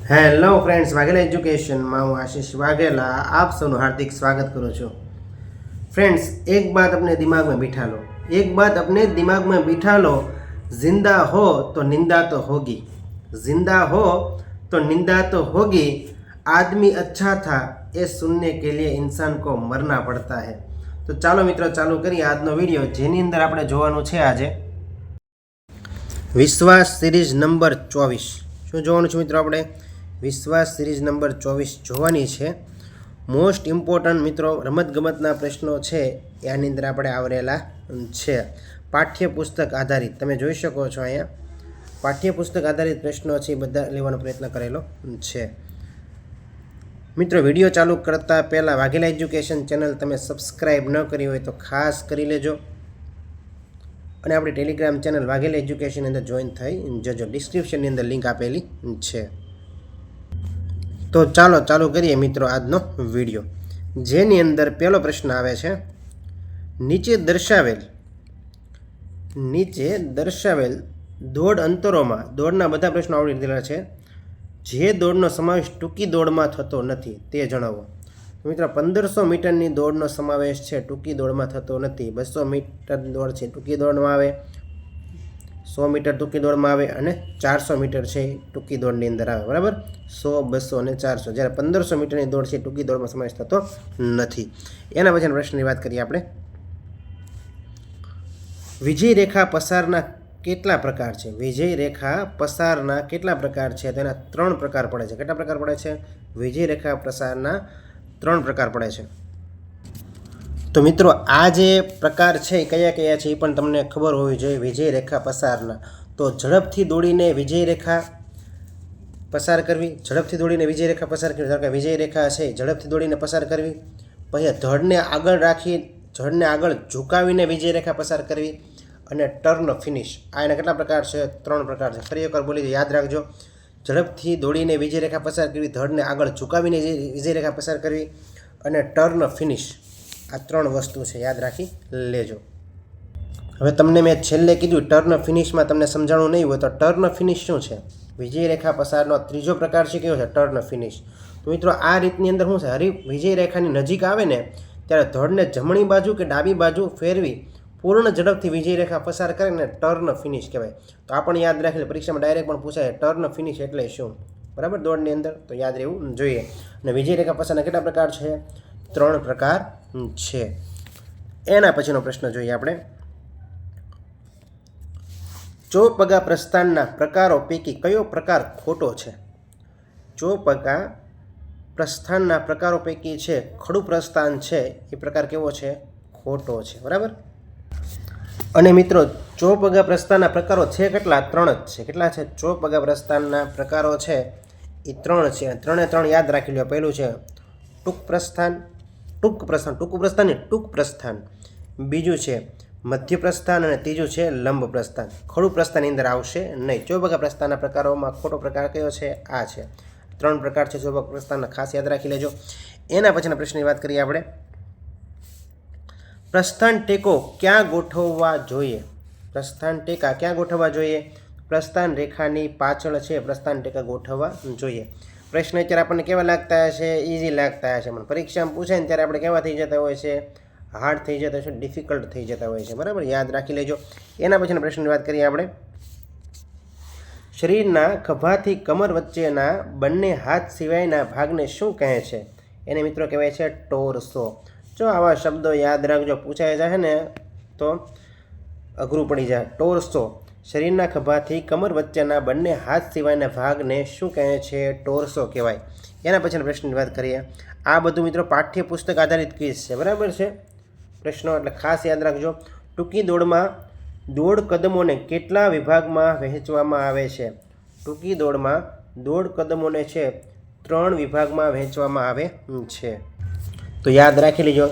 Hello friends, Vaghela એજ્યુકેશનમાં હું આશીષ વાઘેલા આપ સૌનું હાર્દિક સ્વાગત કરું છું। फ्रेंड्स, एक बात अपने दिमाग में बिठा लो, एक बात अपने दिमाग में बिठा लो, जिंदा हो तो निंदा तो होगी, जिंदा हो तो निंदा तो होगी, आदमी अच्छा था ये सुनने के लिए इंसान को मरना पड़ता है। तो चालो मित्रों चालू करिए આજનો વિડીયો, જેની અંદર આપણે જોવાનું છે આજે વિશ્વાસ સિરીઝ નંબર 24। શું જોવાનું છે મિત્રો? આપણે વિશ્વાસ સિરીઝ નંબર 24 જોવાની છે। મોસ્ટ ઇમ્પોર્ટન્ટ મિત્રો રમતગમતના પ્રશ્નો છે એની અંદર આપણે આવરેલા છે। પાઠ્યપુસ્તક આધારિત તમે જોઈ શકો છો, અહીંયા પાઠ્યપુસ્તક આધારિત પ્રશ્નો છે એ બધા લેવાનો પ્રયત્ન કરેલો છે। મિત્રો વિડીયો ચાલુ કરતાં પહેલાં વાઘેલા એજ્યુકેશન ચેનલ તમે સબસ્ક્રાઈબ ન કરી હોય તો ખાસ કરી લેજો, અને આપણી ટેલિગ્રામ ચેનલ વાઘેલા એજ્યુકેશનની અંદર જોઈન થઈ જજો, ડિસ્ક્રિપ્શનની અંદર લિંક આપેલી છે। તો ચાલો ચાલુ કરીએ મિત્રો આજનો વિડીયો, જેની અંદર પહેલો પ્રશ્ન આવે છે, નીચે દર્શાવેલ દોડ અંતરોમાં દોડના બધા પ્રશ્નો આવડી દીધેલા છે, જે દોડનો સમાવેશ ટૂંકી દોડમાં થતો નથી તે જણાવો। મિત્રો 1500 મીટરની દોડનો સમાવેશ છે ટૂંકી દોડમાં થતો નથી। 200 મીટર દોડ છે ટૂંકી દોડમાં આવે, 100 મીટર ટૂંકી દોડમાં આવે, અને 400 મીટર છે ટૂંકી દોડની અંદર આવે, બરાબર? 100, 200 અને 400, જ્યારે 1500 મીટરની દોડ છે ટૂંકી દોડમાં સમાવેશ થતો નથી। એના પછીના પ્રશ્નની વાત કરીએ આપણે, વિજય રેખા પસારના કેટલા પ્રકાર છે? વિજય રેખા પસારના કેટલા પ્રકાર છે? તેના 3 પ્રકાર પડે છે। કેટલા પ્રકાર પડે છે? વિજય રેખા પસારના 3 પ્રકાર પડે છે। તો મિત્રો આ જે પ્રકાર છે એ કયા કયા છે એ પણ તમને ખબર હોવી જોઈએ વિજય રેખા પસારના। તો ઝડપથી દોડીને વિજય રેખા પસાર કરવી, ઝડપથી દોડીને વિજય રેખા પસાર કરવી, ધારો કે વિજય રેખા છે ઝડપથી દોડીને પસાર કરવી, પછી ધડને આગળ રાખી ધડને આગળ ઝુકાવીને વિજય રેખા પસાર કરવી, અને ટર્ન ફિનિશ। આ એના કેટલા પ્રકાર છે? 3 પ્રકાર છે। ફરી એકવાર બોલી યાદ રાખજો, ઝડપથી દોડીને વિજય રેખા પસાર કરવી, ધડને આગળ ઝુકાવીને વિજય રેખા પસાર કરવી, અને ટર્ન ફિનિશ। આ 3 વસ્તુ છે, યાદ રાખી લેજો। હવે તમને મેં છેલ્લે કીધું ટર્ન ફિનિશમાં તમને સમજાણું નહીં હોય તો ટર્ન ફિનિશ શું છે? વિજય રેખા પસારનો 3જો પ્રકાર છે, કયો છે? Turn finish. તો મિત્રો આ રીતની અંદર શું છે, વિજય રેખાની નજીક આવે ને ત્યારે ધડને જમણી બાજુ કે ડાબી બાજુ ફેરવી પૂર્ણ ઝડપથી વિજય રેખા પસાર કરીને ટર્ન ફિનિશ કહેવાય। તો આ પણ યાદ રાખી લે, પરીક્ષામાં ડાયરેક્ટ પણ પૂછાય ટર્ન ફિનિશ એટલે શું, બરાબર? દોડની અંદર તો યાદ રહેવું જોઈએ। અને વિજય રેખા પસારના કેટલા પ્રકાર છે? 3 પ્રકાર છે। એના પછીનો પ્રશ્ન જોઈએ આપણે, ચોપગા પ્રસ્થાનના પ્રકારો પૈકી કયો પ્રકાર ખોટો છે? ચોપગા પ્રસ્થાનના પ્રકારો પૈકી છે ખડું પ્રસ્થાન છે એ પ્રકાર કેવો છે? ખોટો છે, બરાબર? અને મિત્રો ચોપગા પ્રસ્થાનના પ્રકારો છે કેટલા? 3 જ છે। કેટલા છે? ચોપગા પ્રસ્થાનના પ્રકારો છે એ 3 છે, 3 યાદ રાખી લો। પહેલું છે ટૂંક પ્રસ્થાન, ટૂંક પ્રસ્થાન, બીજું છે મધ્ય પ્રસ્થાન, અને ત્રીજું છે લંબ પ્રસ્થાન। ખડું પ્રસ્થાનની અંદર આવશે નહીં। ચોપગા પ્રસ્થાનના પ્રકારોમાં ખોટો પ્રકાર કયો છે? આ છે। 3 પ્રકાર છે ચોપગા પ્રસ્થાનના, ખાસ યાદ રાખી લેજો। એના પછીના પ્રશ્નની વાત કરીએ આપણે, પ્રસ્થાન ટેકો ક્યાં ગોઠવવા જોઈએ? પ્રસ્થાન ટેકા ક્યાં ગોઠવવા જોઈએ? પ્રસ્થાન રેખાની પાછળ છે પ્રસ્થાન ટેકા ગોઠવવા જોઈએ। પ્રશ્ન અત્યારે આપણને કેવા લાગતા હશે? ઇઝી લાગતા હશે, પણ પરીક્ષામાં પૂછાય ને ત્યારે આપણે કેવા થઈ જતા હોય છે? હાર્ડ થઈ જતા હોય છે, ડિફિકલ્ટ થઈ જતા હોય છે, બરાબર? યાદ રાખી લેજો। એના પછીના પ્રશ્નની વાત કરીએ આપણે, શરીરના ખભાથી કમર વચ્ચેના બંને હાથ સિવાયના ભાગને શું કહે છે? એને મિત્રો કહેવાય છે ટોર્સો। જો આવા શબ્દો યાદ રાખજો, પૂછાઈ જાય ને તો અઘરું પડી જાય। ટોર્સો, શરીરના ખભાથી કમર વચ્ચેના બંને હાથ સિવાયના ભાગને શું કહે છે? ટોર્સો કહેવાય। એના પછીના પ્રશ્નની વાત કરીએ, આ બધું મિત્રો પાઠ્યપુસ્તક આધારિત ક્વિઝ છે, બરાબર છે? પ્રશ્નો એટલે ખાસ યાદ રાખજો। ટૂંકી દોડમાં દોડ કદમોને કેટલા વિભાગમાં વહેંચવામાં આવે છે? ટૂંકી દોડમાં દોડ કદમોને છે 3 વિભાગમાં વહેંચવામાં આવે છે। તો યાદ રાખી લેજો,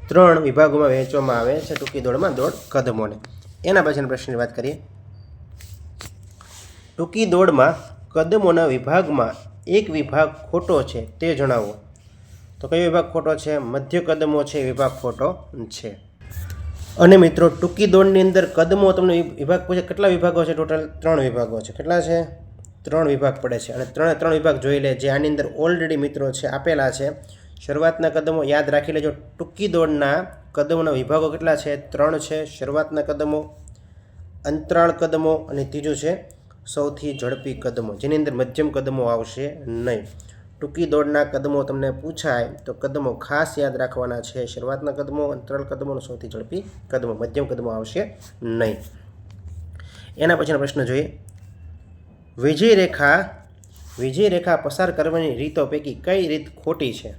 3 વિભાગોમાં વહેંચવામાં આવે છે ટૂંકી દોડમાં દોડ કદમોને। એના પછીના પ્રશ્નની વાત કરીએ, ટૂંકી દોડમાં કદમોના વિભાગમાં એક વિભાગ ખોટો છે તે જણાવો। તો કયો વિભાગ ખોટો છે? મધ્ય કદમો છે એ વિભાગ ખોટો છે। અને મિત્રો ટૂંકી દોડની અંદર કદમો તમને વિભાગ પૂછે, કેટલા વિભાગો છે? ટોટલ 3 વિભાગો છે। કેટલા છે? ત્રણ વિભાગ પડે છે અને ત્રણ વિભાગ જોઈ લે, જે આની અંદર ઓલરેડી મિત્રો છે આપેલા છે. શરૂઆતના કદમો યાદ રાખી લેજો. ટૂંકી દોડના કદમોના વિભાગો કેટલા છે? 3 છે. શરૂઆતના કદમો, અંતરાળ કદમો અને ત્રીજું છે સૌથી ઝડપી કદમો, જેની અંદર મધ્યમ કદમો આવશે નહીં. ટૂંકી દોડના કદમો તમને પૂછાય તો કદમો ખાસ યાદ રાખવાના છે. શરૂઆતના કદમો, અંતરાળ કદમો અને સૌથી ઝડપી કદમો, મધ્યમ કદમો આવશે નહીં. એના પછીનો પ્રશ્ન જોઈએ. વિજય રેખા પસાર કરવાની રીતો પૈકી કઈ રીત ખોટી છે?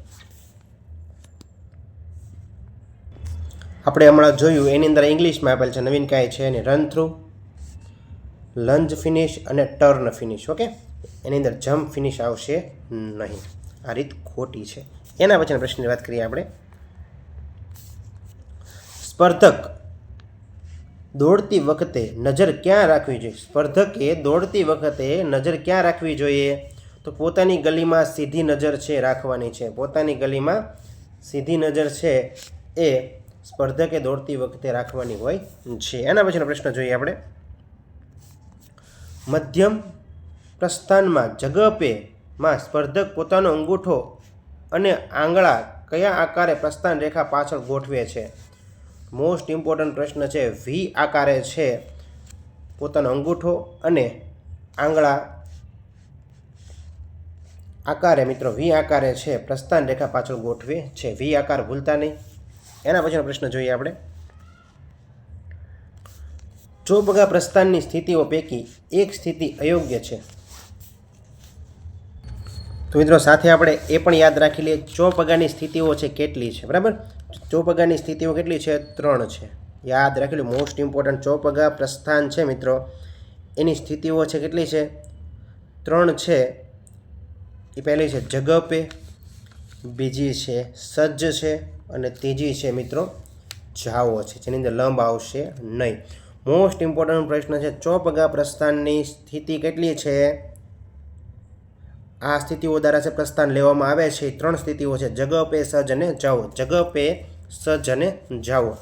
આપણે હમણાં જોયું એની અંદર ઇંગ્લિશમાં આપેલ છે, નવીન કાંઈ છે ને, રન થ્રુ, લંજ ફિનિશ અને ટર્ન ફિનિશ. ઓકે, એની અંદર જમ્પ ફિનિશ આવશે નહીં. આ રીત ખોટી છે. એના પછીના પ્રશ્નની વાત કરીએ આપણે. સ્પર્ધક દોડતી વખતે નજર ક્યાં રાખવી જોઈએ? સ્પર્ધકે દોડતી વખતે નજર ક્યાં રાખવી જોઈએ? તો પોતાની ગલીમાં સીધી નજર છે રાખવાની છે. પોતાની ગલીમાં સીધી નજર છે એ સ્પર્ધકે દોડતી વખતે રાખવાની હોય છે. એના પછીનો પ્રશ્ન જોઈએ આપણે. મધ્યમ પ્રસ્થાનમાં જગપેમાં સ્પર્ધક પોતાનો અંગૂઠો અને આંગળા કયા આકારે પ્રસ્થાન રેખા પાછળ ગોઠવે છે? મોસ્ટ ઇમ્પોર્ટન્ટ પ્રશ્ન છે. વી આકારે છે પોતાનો અંગૂઠો અને આંગળા આકારે મિત્રો વી આકારે છે પ્રસ્થાન રેખા પાછળ ગોઠવે છે. વી આકાર ભૂલતા નહીં. એના પછીનો પ્રશ્ન જોઈએ આપણે. ચોપગા પ્રસ્થાનની સ્થિતિઓ પૈકી એક સ્થિતિ અયોગ્ય છે. તો મિત્રો સાથે આપણે એ પણ યાદ રાખી લઈએ, ચોપગાની સ્થિતિઓ છે કેટલી છે, બરાબર? ચોપગાની સ્થિતિઓ કેટલી છે? 3 છે. યાદ રાખી લો, મોસ્ટ ઇમ્પોર્ટન્ટ. ચોપગા પ્રસ્થાન છે મિત્રો, એની સ્થિતિઓ છે કેટલી છે? 3 છે. એ પહેલી છે જગપે, બીજી છે સજ્જ છે અને ત્રીજી છે મિત્રો જાવો છે, જેની અંદર લંબ આવશે નહીં. મોસ્ટ ઇમ્પોર્ટન્ટ પ્રશ્ન છે. ચોપગા પ્રસ્થાનની સ્થિતિ કેટલી છે? આ સ્થિતિઓ દ્વારા છે પ્રસ્થાન લેવામાં આવે છે. 3 સ્થિતિઓ છે, જગપે, સજ્જ અને જાવો. જગપે, સજ્જ અને જાવો.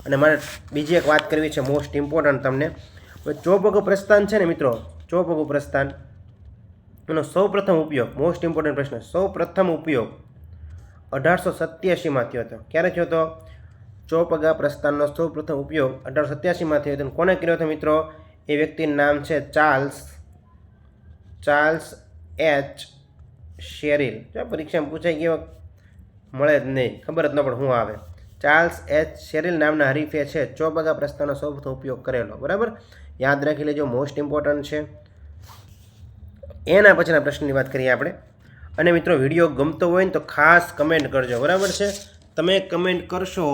અને મારે બીજી એક વાત કરવી છે મોસ્ટ ઇમ્પોર્ટન્ટ તમને. ચોપગું પ્રસ્થાન છે ને મિત્રો, ચોપગું પ્રસ્થાન એનો સૌપ્રથમ ઉપયોગ, મોસ્ટ ઇમ્પોર્ટન્ટ પ્રશ્ન, સૌપ્રથમ ઉપયોગ 1887માં થયો હતો. ક્યારે થયો હતો? ચોપગા પ્રસ્થાનનો સૌપ્રથમ ઉપયોગ 1887માં થયો હતો. કોને કર્યો હતો મિત્રો? એ વ્યક્તિનું નામ છે ચાર્લ્સ એચ શેરિલ. જો પરીક્ષામાં પૂછાઈ ગયો મળે જ નહીં, ખબર જ ન પડે શું આવે. ચાર્લ્સ એચ શેરિલ નામના હરીફે છે ચોપગા પ્રસ્થાનનો સૌપ્રથમ ઉપયોગ કરેલો, બરાબર? યાદ રાખી લેજો, મોસ્ટ ઇમ્પોર્ટન્ટ છે. એના પછીના પ્રશ્નની વાત કરીએ આપણે. અને મિત્રો વિડીયો ગમતો હોય ને તો ખાસ કમેન્ટ કરજો, બરાબર છે? તમે કમેન્ટ કરશો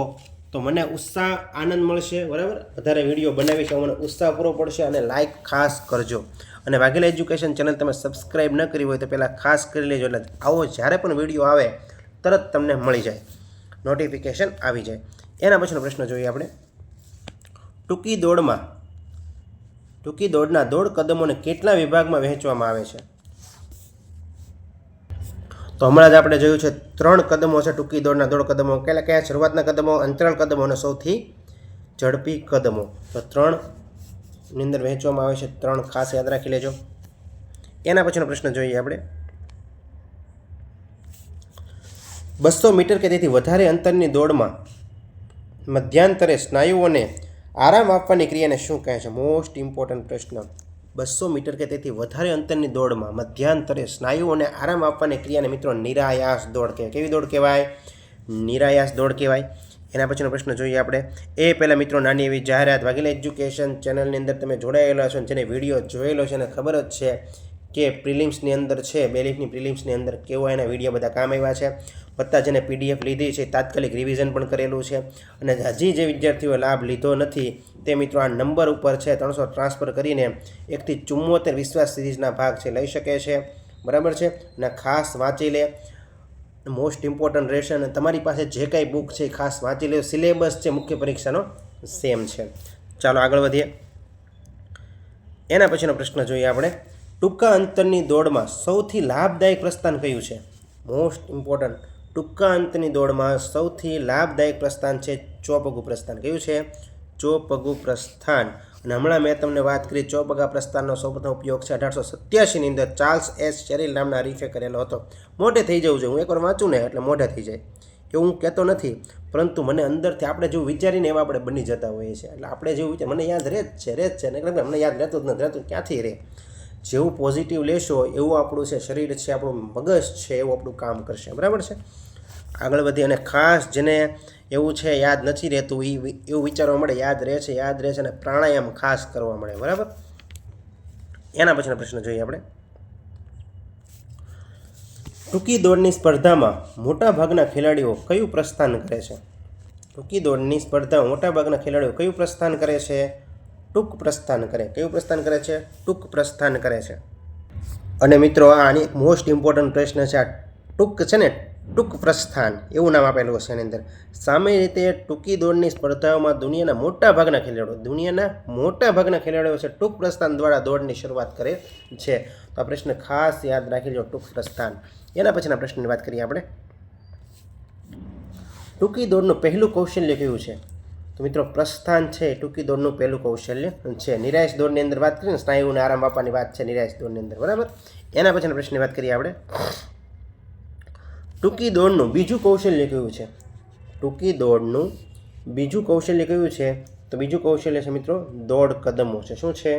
તો મને ઉત્સાહ, આનંદ મળશે, બરાબર? વધારે વિડીયો બનાવીશું, મને ઉત્સાહ પૂરો પડશે. અને લાઇક ખાસ કરજો. અને વાઘેલા એજ્યુકેશન ચેનલ તમે સબસ્ક્રાઈબ ન કરી હોય તો પહેલાં ખાસ કરી લેજો, એટલે આવો જ્યારે પણ વિડીયો આવે તરત તમને મળી જાય, નોટિફિકેશન આવી જાય. એના પછીનો પ્રશ્ન જોઈએ આપણે. ટૂંકી દોડના દોડ કદમોને કેટલા વિભાગમાં વહેંચવામાં આવે છે? તો હમણાં જ આપણે જોયું છે 3 કદમો છે ટૂંકી દોડના દોડ કદમો. કયા? શરૂઆતના કદમો, અંતરાળ કદમો અને સૌથી ઝડપી કદમો. તો 3ની અંદર વહેંચવામાં આવે છે. 3 ખાસ યાદ રાખી લેજો. એના પછીનો પ્રશ્ન જોઈએ આપણે. 200 મીટર કે તેથી વધારે અંતરની દોડમાં મધ્યાંતરે સ્નાયુઓને આરામ આપવાની ક્રિયાને શું કહે છે? મોસ્ટ ઇમ્પોર્ટન્ટ પ્રશ્ન. 200 મીટર કે તેથી વધારે અંતરની દોડમાં મધ્યાંતરે સ્નાયુઓને આરામ આપવાની ક્રિયાને મિત્રો નિરાયાસ દોડ કહેવાય. કેવી દોડ કહેવાય? નિરાયાસ દોડ કહેવાય. એના પછીનો પ્રશ્ન જોઈએ આપણે. એ પહેલાં મિત્રો નાની એવી જાહેરાત. વાઘેલા એજ્યુકેશન ચેનલની અંદર તમે જોડાયેલા છો, જેને વિડીયો જોયેલો છે અને ખબર જ છે કે પ્રિલિમ્સની અંદર છે, બેલીફની પ્રિલિમ્સની અંદર કેવો એના વિડીયો બધા કામ આવ્યા છે. વત્તા જેને PDF લીધી છે, તાત્કાલિક રિવિઝન પણ કરેલું છે. અને હજી જે વિદ્યાર્થીઓએ લાભ લીધો નથી તે મિત્રો આ નંબર ઉપર છે 300 ટ્રાન્સફર કરીને 1 થી 74 વિશ્વાસ સિરીઝના ભાગ છે લઈ શકે છે, બરાબર છે? અને ખાસ વાંચી લે, મોસ્ટ ઇમ્પોર્ટન્ટ રહેશે. અને તમારી પાસે જે કાંઈ બુક છે એ ખાસ વાંચી લે. સિલેબસ છે મુખ્ય પરીક્ષાનો સેમ છે. ચાલો આગળ વધીએ. એના પછીનો પ્રશ્ન જોઈએ આપણે. ટૂંકા અંતરની દોડમાં સૌથી લાભદાયક પ્રસ્થાન કયું છે? Most important. ટૂંકા અંતરની દોડમાં સૌથી લાભદાયક પ્રસ્થાન છે ચોપગું પ્રસ્થાન. કયું છે? ચોપગું પ્રસ્થાન. અને હમણાં મેં તમને વાત કરી ચોપગા પ્રસ્થાનનો સૌપ્રથમ ઉપયોગ છે 1887ની અંદર ચાર્લ્સ એસ શેરિલ નામના હરીફે કરેલો હતો. મોઢે થઈ જવું જોઈએ, હું એકવાર વાંચું ને એટલે મોઢે થઈ જાય એવું હું કહેતો નથી, પરંતુ મને અંદરથી આપણે જેવું વિચારીને એવા આપણે બની જતા હોઈએ છીએ. એટલે આપણે જેવું વિચાર મને યાદ રહે જ છે ને મને યાદ રહેતું જ નથી, રહેતું ક્યાંથી રહે. જેવું પોઝિટિવ લેશો એવું આપણું છે શરીર છે, આપણું મગજ છે એવું આપણું કામ કરશે. બરાબર છે, આગળ વધી. અને ખાસ જેને એવું છે યાદ નથી રહેતું એવું વિચારવા મળે, યાદ રહે છે અને પ્રાણાયામ ખાસ કરવા મળે. બરાબર, એના પછીનો પ્રશ્ન જોઈએ આપણે. ટૂંકી દોડની સ્પર્ધામાં મોટાભાગના ખેલાડીઓ કયું પ્રસ્થાન કરે છે? ટૂંકી દોડની સ્પર્ધામાં મોટાભાગના ખેલાડીઓ કયું પ્રસ્થાન કરે છે? ટૂંક પ્રસ્થાન કરે. કયું પ્રસ્થાન કરે છે? ટૂંક પ્રસ્થાન કરે છે. અને મિત્રો આની મોસ્ટ ઇમ્પોર્ટન્ટ પ્રશ્ન છે. આ ટૂંક છે ને, ટૂંક પ્રસ્થાન એવું નામ આપેલું છે એની અંદર. સામાન્ય રીતે ટૂંકી દોડની સ્પર્ધાઓમાં દુનિયાના મોટાભાગના ખેલાડીઓ છે ટૂંક પ્રસ્થાન દ્વારા દોડની શરૂઆત કરે છે. તો આ પ્રશ્ન ખાસ યાદ રાખી લો, ટૂંક પ્રસ્થાન. એના પછીના પ્રશ્નની વાત કરીએ આપણે. ટૂંકી દોડનું પહેલું કૌશલ્ય કયું છે? તો મિત્રો પ્રસ્થાન છે ટૂંકી દોડનું પહેલું કૌશલ્ય છે. નિરાયશ દોડની અંદર વાત કરીએ ને, સ્નાયુઓને આરામ આપવાની વાત છે નિરાયશ દોડની અંદર. બરાબર, એના પછીના પ્રશ્નની વાત કરીએ આપણે. ટૂંકી દોડનું બીજું કૌશલ્ય કયું છે? ટૂંકી દોડનું બીજું કૌશલ્ય કયું છે? તો બીજું કૌશલ્ય છે મિત્રો દોડ કદમો છે. શું છે?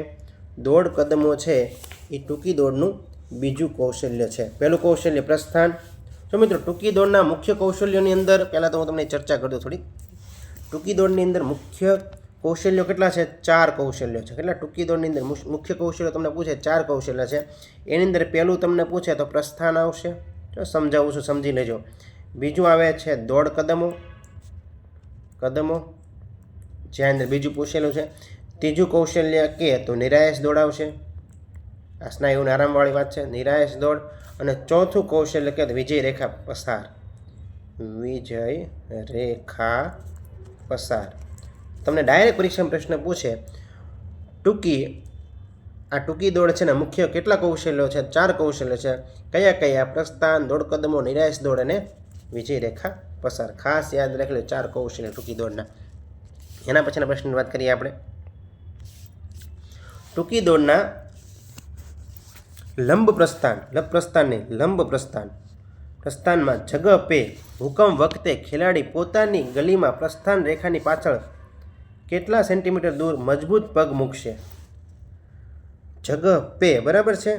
દોડ કદમો છે એ ટૂંકી દોડનું બીજું કૌશલ્ય છે. પહેલું કૌશલ્ય પ્રસ્થાન. તો મિત્રો ટૂંકી દોડના મુખ્ય કૌશલ્યોની અંદર પહેલાં તો હું તમને ચર્ચા કરી દઉં થોડી. ટૂંકી દોડની અંદર મુખ્ય કૌશલ્યો કેટલા છે? 4 કૌશલ્યો છે. કેટલા? ટૂંકી દોડની અંદર મુખ્ય કૌશલ્યો તમને પૂછે 4 કૌશલ્ય છે. એની અંદર પહેલું તમને પૂછે તો પ્રસ્થાન આવશે, સમજાવું છું, સમજી લેજો. બીજું આવે છે દોડ કદમો, જ્યાં અંદર બીજું પૂછેલું છે. ત્રીજું કૌશલ્ય કે તો નિરાયશ દોડ આવશે. આ સ્નાયુને આરામવાળી વાત છે, નિરાયશ દોડ. અને ચોથું કૌશલ્ય કે વિજય રેખા પસાર. વિજય રેખા પસાર. તમને ડાયરેક્ટ પરીક્ષામાં પ્રશ્ન પૂછે ટૂંકી દોડ છે ને મુખ્ય કેટલા કૌશલ્યો છે? 4 કૌશલ્ય છે. કયા કયા? પ્રસ્થાન, દોડ કદમો, નિરાયશ દોડ અને વિજય રેખા પસાર. ખાસ યાદ રાખી લો 4 કૌશલ્ય ટૂંકી દોડના. એના પછીના પ્રશ્નની વાત કરીએ આપણે. ટૂંકી દોડના લંબ પ્રસ્થાન. પ્રસ્થાનમાં જગહ પે હુકમ વખતે ખેલાડી પોતાની ગલીમાં પ્રસ્થાન રેખાની પાછળ કેટલા સેન્ટીમીટર દૂર મજબૂત પગ મૂકશે? જગહ પે, બરાબર છે.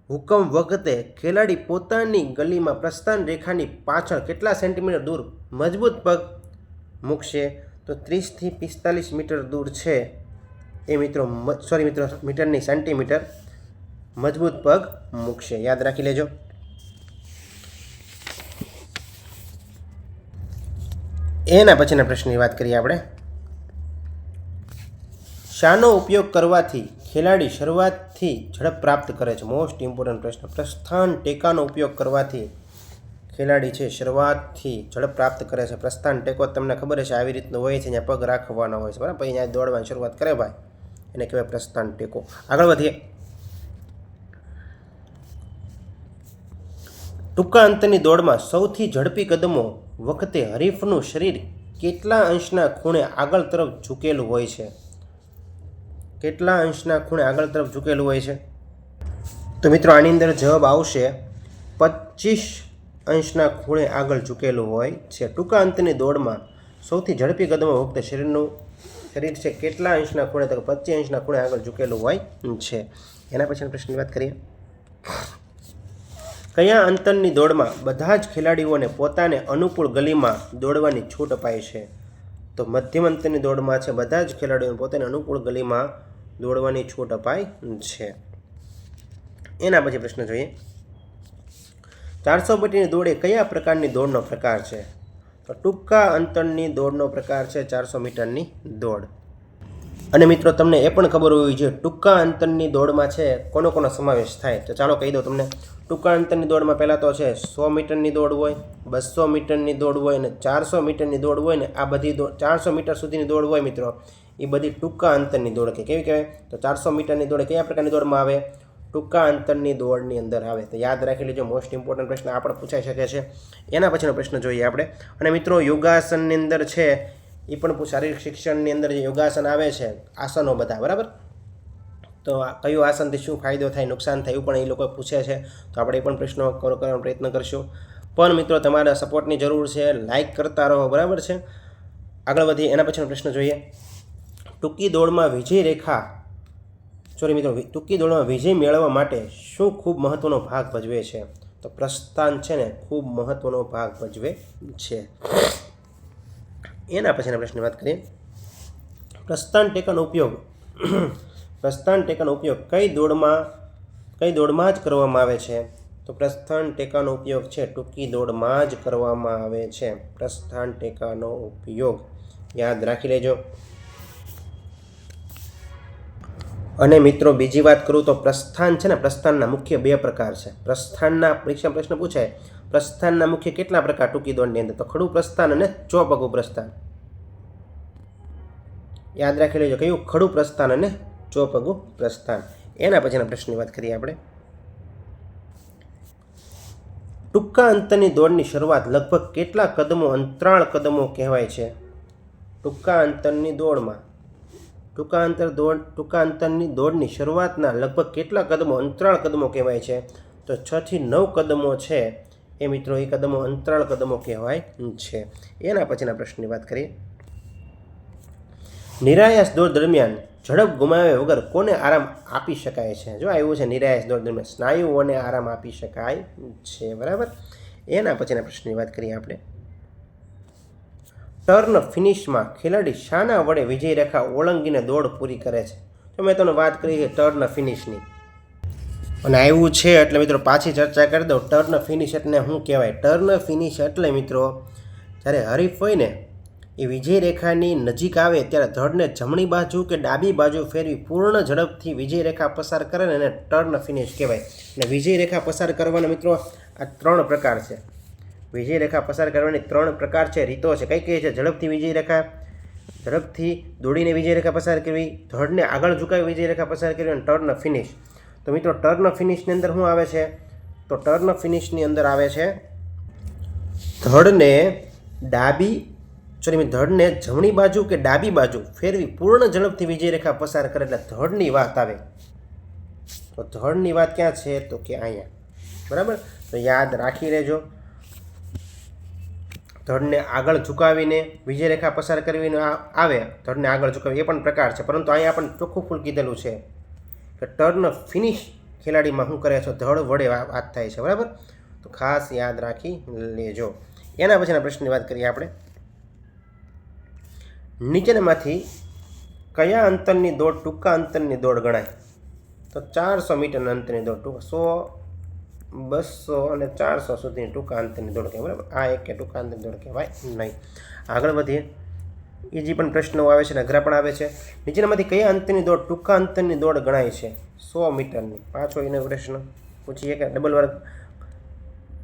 હુકમ વખતે ખેલાડી પોતાની ગલીમાં પ્રસ્થાન રેખાની પાછળ કેટલા સેન્ટીમીટર દૂર મજબૂત પગ મૂકશે? તો 30 થી 45 મીટર દૂર છે એ મીટરની સેન્ટીમીટર મજબૂત પગ મૂકશે. યાદ રાખી લેજો. એના પછીના પ્રશ્નની વાત કરીએ આપણે. શાનો ઉપયોગ કરવાથી ખેલાડી શરૂઆતથી ઝડપ પ્રાપ્ત કરે છે? મોસ્ટ ઇમ્પોર્ટન્ટ પ્રશ્ન. પ્રસ્થાન ટેકાનો ઉપયોગ કરવાથી ખેલાડી છે શરૂઆતથી ઝડપ પ્રાપ્ત કરે છે. પ્રસ્થાન ટેકો તમને ખબર છે આવી રીતનો હોય છે, અહીંયા પગ રાખવાનો હોય છે. બરાબર, પછી અહીંયા દોડવાની શરૂઆત કરે ભાઈ, એને કહેવાય પ્રસ્થાન ટેકો. આગળ વધીએ. ટૂંકા અંતરની દોડમાં સૌથી ઝડપી કદમો વખતે હરીફનું શરીર કેટલા અંશના ખૂણે આગળ તરફ ઝૂકેલું હોય છે? કેટલા અંશના ખૂણે આગળ તરફ ઝૂકેલું હોય છે? તો મિત્રો આની અંદર જવાબ આવશે 25 અંશના ખૂણે આગળ ઝૂકેલું હોય છે. ટૂંકા અંતરની દોડમાં સૌથી ઝડપી કદમો વખતે શરીર છે કેટલા અંશના ખૂણે? તો 25 અંશના ખૂણે આગળ ઝૂકેલું હોય છે. એના પછીના પ્રશ્નની વાત કરીએ. કયા અંતરની દોડમાં બધા જ ખેલાડીઓને પોતાને અનુકૂળ ગલીમાં દોડવાની છૂટ અપાય છે? તો મધ્યમ અંતરની દોડમાં છે બધા જ ખેલાડીઓને પોતાને અનુકૂળ ગલીમાં દોડવાની છૂટ અપાય છે. એના પછી પ્રશ્ન જોઈએ. 400 મીટરની દોડ એ કયા પ્રકારની દોડનો પ્રકાર છે? તો ટૂંકા અંતરની દોડનો પ્રકાર છે 400 મીટરની દોડ. અને મિત્રો તમને એ પણ ખબર હોવી જોઈએ ટૂંકા અંતરની દોડમાં છે કોનો સમાવેશ થાય? તો ચાલો કહી દો તમને. ટૂંકા અંતરની દોડમાં પહેલાં તો છે 100 મીટરની દોડ હોય, 200 મીટરની દોડ હોય અને 400 મીટરની દોડ હોય ને. આ બધી 400 મીટર સુધીની દોડ હોય મિત્રો, એ બધી ટૂંકા અંતરની દોડ કે કેવી કહેવાય? તો 400 મીટરની દોડ કયા પ્રકારની દોડમાં આવે? ટૂંકા અંતરની દોડની અંદર આવે. તો યાદ રાખી લેજો, મોસ્ટ ઇમ્પોર્ટન્ટ પ્રશ્ન આપણે પૂછાઈ શકે છે. એના પછીનો પ્રશ્ન જોઈએ આપણે. અને મિત્રો યોગાસનની અંદર છે એ પણ શારીરિક શિક્ષણની અંદર જે યોગાસન આવે છે, આસનો બધા, બરાબર. તો કયું આસનથી શું ફાયદો થાય, નુકસાન થાય, એવું પણ એ લોકો પૂછે છે. તો આપણે એ પણ પ્રશ્નો કરવાનો પ્રયત્ન કરશું. પણ મિત્રો તમારા સપોર્ટની જરૂર છે, લાઇક કરતા રહો, બરાબર છે. આગળ વધીએ, એના પછીનો પ્રશ્ન જોઈએ. ટૂંકી દોડમાં વિજય મેળવવા માટે શું ખૂબ મહત્ત્વનો ભાગ ભજવે છે? તો પ્રસ્થાન છે ને ખૂબ મહત્ત્વનો ભાગ ભજવે છે. એના પછીના પ્રશ્નની વાત કરીએ. પ્રસ્થાન ટેકાનો ઉપયોગ કઈ દોડમાં જ કરવામાં આવે છે? તો પ્રસ્થાન ટેકાનો ઉપયોગ છે ટૂંકી દોડમાં જ કરવામાં આવે છે. પ્રસ્થાન ટેકાનો ઉપયોગ યાદ રાખી લેજો. અને મિત્રો બીજી વાત કરું તો પ્રસ્થાન છે ને, પ્રસ્થાનના મુખ્ય 2 પ્રકાર છે. પ્રસ્થાનના પરીક્ષા પ્રશ્ન પૂછાય, પ્રસ્થાનના મુખ્ય કેટલા પ્રકાર ટૂંકી દોડની અંદર? તો ખડું પ્રસ્થાન અને ચોપગું પ્રસ્થાન. યાદ રાખી લેજો, કયું? ખડું પ્રસ્થાન અને ચોપગું પ્રસ્થાન. એના પછીના પ્રશ્નની વાત કરીએ આપણે. ટૂંકા અંતરની દોડની શરૂઆત લગભગ કેટલા અંતરાળ કદમો કહેવાય છે? ટૂંકા અંતરની દોડની શરૂઆતના લગભગ કેટલા અંતરાળ કદમો કહેવાય છે? તો 6 થી 9 કદમો છે એ મિત્રો, એ કદમો અંતરાળ કદમો કહેવાય છે. એના પછીના પ્રશ્નની વાત કરીએ. નિરાયાસ દોડ દરમિયાન ઝડપ ગુમાવ્યા વગર કોને આરામ આપી શકાય છે? જો આવ્યું છે નિરાયાસ દોડ દરમિયાન સ્નાયુઓને આરામ આપી શકાય છે, બરાબર. એના પછીના પ્રશ્નની વાત કરીએ આપણે. ટર્ન ફિનિશમાં ખેલાડી શાના વડે વિજય રેખા ઓળંગીને દોડ પૂરી કરે છે? તો મેં તમને વાત કરી છે ટર્ન ફિનિશની, અને આવ્યું છે એટલે મિત્રો પાછી ચર્ચા કરી દઉં. ટર્ન ફિનિશ એટલે શું કહેવાય? ટર્ન ફિનિશ એટલે મિત્રો, જ્યારે હરીફ હોય ને એ વિજય રેખાની નજીક આવે ત્યારે ધડને જમણી બાજુ કે ડાબી બાજુ ફેરવી પૂર્ણ ઝડપથી વિજય રેખા પસાર કરે ને એને ટર્ન ફિનિશ કહેવાય. અને વિજય રેખા પસાર કરવાના મિત્રો આ 3 પ્રકાર છે. વિજય રેખા પસાર કરવાની 3 પ્રકાર છે, રીતો છે. કઈ છે? ઝડપથી દોડીને વિજય રેખા પસાર કરવી, ધડને આગળ ઝુકાવી વિજય રેખા પસાર કરવી, અને ટર્ન ફિનિશ. તો મિત્રો ટર્ન ફિનિશની અંદર શું આવે છે? તો ટર્ન ફિનિશની અંદર આવે છે ધડને જમણી બાજુ કે ડાબી બાજુ ફેરવી પૂર્ણ ઝડપથી વિજય રેખા પસાર કરે, એટલે ધડની વાત આવે. તો ધડની વાત ક્યાં છે? તો કે અહીંયા, બરાબર. તો યાદ રાખી લેજો. ધડને આગળ ઝુકાવીને વિજય રેખા પસાર કરવીને આવે, ધડને આગળ ઝુકાવી, એ પણ પ્રકાર છે. પરંતુ અહીંયા પણ ચોખ્ખું ફૂલ કીધેલું છે કે ટર્ન ફિનિશ ખેલાડીમાં શું કરે છે? ધડ વડે વાત થાય છે, બરાબર. તો ખાસ યાદ રાખી લેજો. એના પછીના પ્રશ્નની વાત કરીએ આપણે. નીચેનામાંથી કયા અંતરની દોડ ટૂંકા અંતરની દોડ ગણાય? તો 400 મીટરના અંતરની દોડ, 100, 200 અને 400 સુધીની ટૂંકા અંતરની દોડ કહેવાય, બરાબર. આ એક કે ટૂંકા અંતરની દોડ કહેવાય નહીં. આગળ વધીએ. ઈજી પણ પ્રશ્નો આવે છે, અઘરા પણ આવે છે. નીચેનામાંથી કયા અંતરની દોડ ટૂંકા અંતરની દોડ ગણાય છે? 100 મીટરની. પાછો એનો પ્રશ્ન પૂછીએ કે ડબલ વર્ગ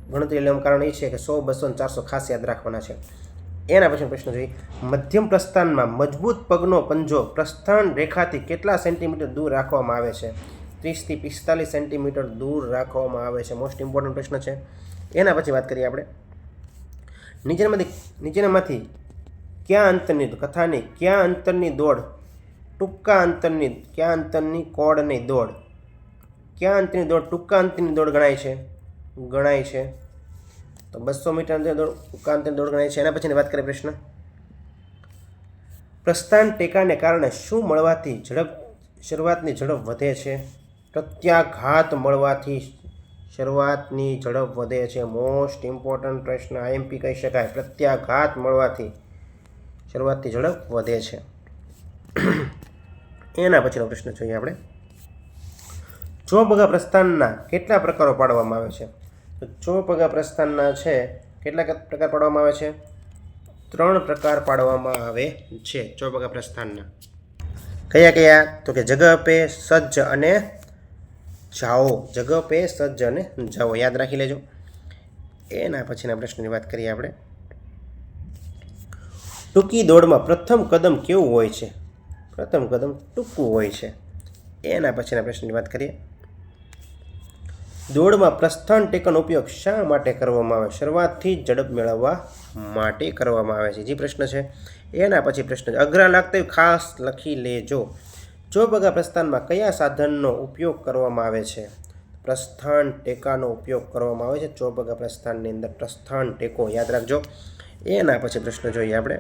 ગણતરી લેવાનું કારણ એ છે કે 100, 200 અને 400 ખાસ યાદ રાખવાના છે. એના પછી પ્રશ્ન જોઈએ. મધ્યમ પ્રસ્થાનમાં મજબૂત પગનો પંજો પ્રસ્થાન રેખાથી કેટલા સેન્ટીમીટર દૂર રાખવામાં આવે છે? 30 થી 45 સેન્ટીમીટર દૂર રાખવામાં આવે છે. મોસ્ટ ઇમ્પોર્ટન્ટ પ્રશ્ન છે. એના પછી વાત કરીએ આપણે. નીચેનામાંથી કયા અંતરની દોડ ટૂંકા અંતરની ટૂંકા અંતરની દોડ ગણાય છે? તો 200 મીટર ટૂંકા અંતરની દોડ ગણાય છે. એના પછીની વાત કરીએ પ્રશ્ન. પ્રસ્થાન ટેકાને કારણે શું મળવાથી શરૂઆતની ઝડપ વધે છે? પ્રત્યાઘાત મળવાથી શરૂઆતની ઝડપ વધે છે. મોસ્ટ ઇમ્પોર્ટન્ટ પ્રશ્ન, આઈએમપી કહી શકાય. પ્રત્યાઘાત મળવાથી શરૂઆતની ઝડપ વધે છે. એના પછીનો પ્રશ્ન જોઈએ આપણે. ચોપગા પ્રસ્થાનના કેટલા પ્રકારો પાડવામાં આવે છે? તો ચોપગા પ્રસ્થાનના છે કેટલા પ્રકાર પાડવામાં આવે છે? 3 પ્રકાર પાડવામાં આવે છે ચોપગા પ્રસ્થાનના. કયા? તો કે જગહ પે, સજ્જ અને જાઓ. જગહ પે, સજ્જ અને જાઓ. યાદ રાખી લેજો. એના પછીના પ્રશ્નની વાત કરીએ આપણે. ટૂંકી દોડમાં પ્રથમ કદમ કેવું હોય છે? પ્રથમ કદમ ટૂંકું હોય છે. એના પછીના પ્રશ્નની વાત કરીએ. દોડમાં પ્રસ્થાન ટેકાનો ઉપયોગ શા માટે કરવામાં આવે? શરૂઆતથી ઝડપ મેળવવા માટે કરવામાં આવે છે. જે પ્રશ્ન છે એના પછી પ્રશ્ન છે અઘરા લાગતા હોય ખાસ લખી લેજો. ચોપગા પ્રસ્થાનમાં કયા સાધનનો ઉપયોગ કરવામાં આવે છે? પ્રસ્થાન ટેકાનો ઉપયોગ કરવામાં આવે છે ચોપગા પ્રસ્થાનની અંદર. પ્રસ્થાન ટેકો યાદ રાખજો. એના પછી પ્રશ્ન જોઈએ આપણે.